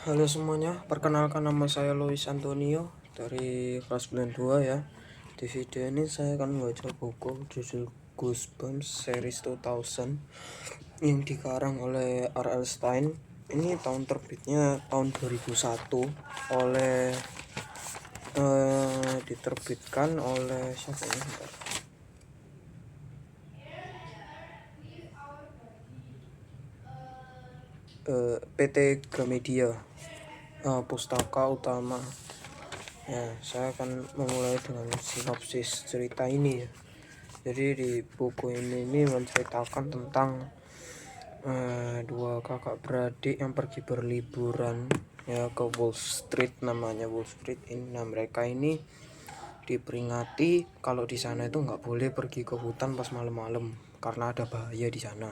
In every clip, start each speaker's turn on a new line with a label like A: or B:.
A: Halo semuanya, perkenalkan nama saya Luis Antonio dari kelas 92 ya. Di video ini saya akan membaca buku judul Goosebumps Series 2000 yang dikarang oleh R.L. Stine. Ini tahun terbitnya tahun 2001 oleh diterbitkan oleh siapa ya? PT Gramedia, pustaka utama. Ya, saya akan memulai dengan sinopsis cerita ini ya. Jadi di buku ini menceritakan tentang dua kakak beradik yang pergi berliburan ya ke Wall Street, namanya Wall Street ini. Nah, mereka ini diperingati kalau di sana itu nggak boleh pergi ke hutan pas malam-malam karena ada bahaya di sana.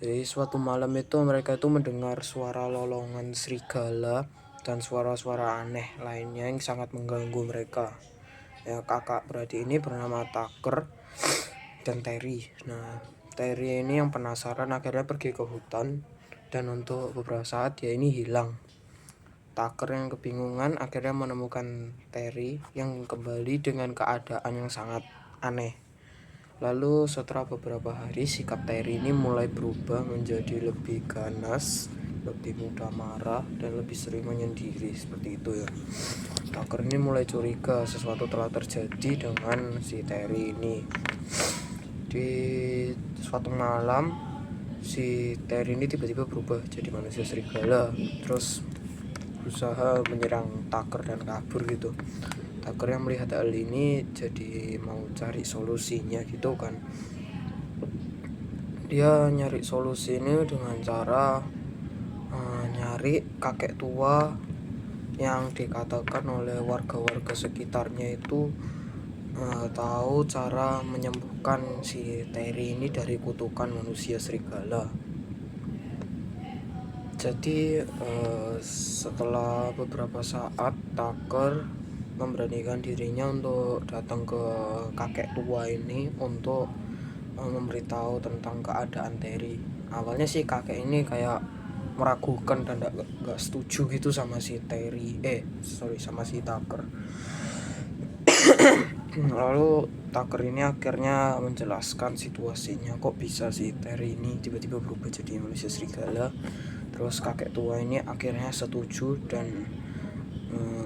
A: Jadi suatu malam itu mereka itu mendengar suara lolongan serigala dan suara-suara aneh lainnya yang sangat mengganggu mereka. Ya, kakak beradik ini bernama Tucker dan Terry. Nah, Terry ini yang penasaran akhirnya pergi ke hutan dan untuk beberapa saat dia ini hilang. Tucker yang kebingungan akhirnya menemukan Terry yang kembali dengan keadaan yang sangat aneh. Lalu setelah beberapa hari sikap Terry ini mulai berubah menjadi lebih ganas, lebih mudah marah, dan lebih sering menyendiri seperti itu ya. Tucker ini mulai curiga sesuatu telah terjadi dengan si Terry ini. Di suatu malam si Terry ini tiba-tiba berubah jadi manusia serigala, terus berusaha menyerang Tucker dan kabur gitu. Tucker yang melihat hal ini jadi mau cari solusinya gitu kan. Dia nyari solusi ini dengan cara nyari kakek tua yang dikatakan oleh warga-warga sekitarnya itu tahu cara menyembuhkan si Terry ini dari kutukan manusia serigala. Jadi setelah beberapa saat Tucker memberanikan dirinya untuk datang ke kakek tua ini untuk memberitahu tentang keadaan Terry. Awalnya sih kakek ini kayak meragukan dan gak setuju gitu sama si Terry, sama si Tucker. Lalu Tucker ini akhirnya menjelaskan situasinya, kok bisa si Terry ini tiba-tiba berubah jadi manusia serigala. Terus kakek tua ini akhirnya setuju dan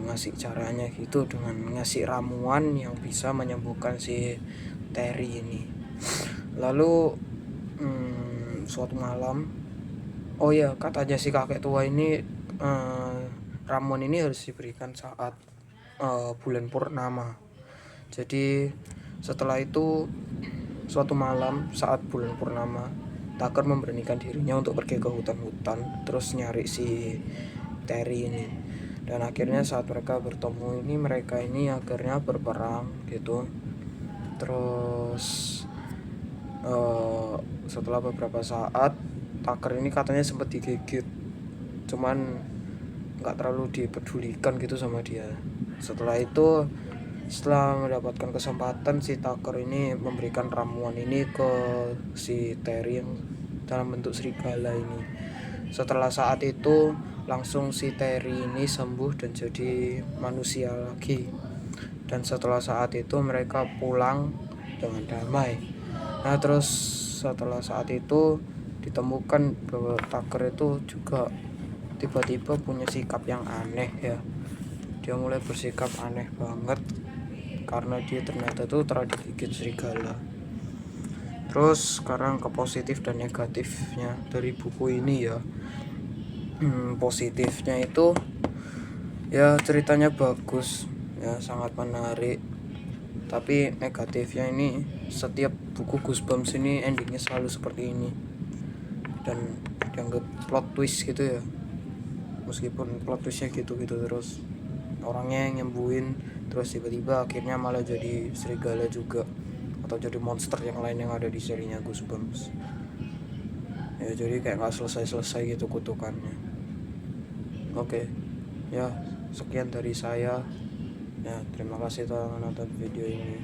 A: ngasih caranya gitu dengan ngasih ramuan yang bisa menyembuhkan si Terry ini. Lalu suatu malam, oh ya katanya si kakek tua ini ramuan ini harus diberikan saat bulan purnama. Jadi setelah itu suatu malam saat bulan purnama, Tucker memberanikan dirinya untuk pergi ke hutan-hutan terus nyari si Terry ini. Dan akhirnya saat mereka bertemu ini, mereka ini akhirnya berperang gitu. Terus setelah beberapa saat Tucker ini katanya sempat digigit, cuman nggak terlalu dipedulikan gitu sama dia. Setelah itu, setelah mendapatkan kesempatan, si Tucker ini memberikan ramuan ini ke si Terry yang dalam bentuk serigala ini. Setelah saat itu langsung si Terry ini sembuh dan jadi manusia lagi. Dan setelah saat itu mereka pulang dengan damai. Nah, terus setelah saat itu ditemukan bahwa Tucker itu juga tiba-tiba punya sikap yang aneh ya. Dia mulai bersikap aneh banget karena dia ternyata tuh telah digigit serigala. Terus sekarang ke positif dan negatifnya dari buku ini ya. Positifnya itu ya ceritanya bagus ya, sangat menarik. Tapi negatifnya ini setiap buku Goosebumps ini endingnya selalu seperti ini dan dianggap plot twist gitu ya. Meskipun plot twistnya gitu-gitu terus, orangnya yang nyembuhin terus tiba-tiba akhirnya malah jadi serigala juga atau jadi monster yang lain yang ada di serinya Goosebumps ya. Jadi kayak gak selesai-selesai gitu kutukannya. Oke ya, sekian dari saya ya, terima kasih telah menonton video ini.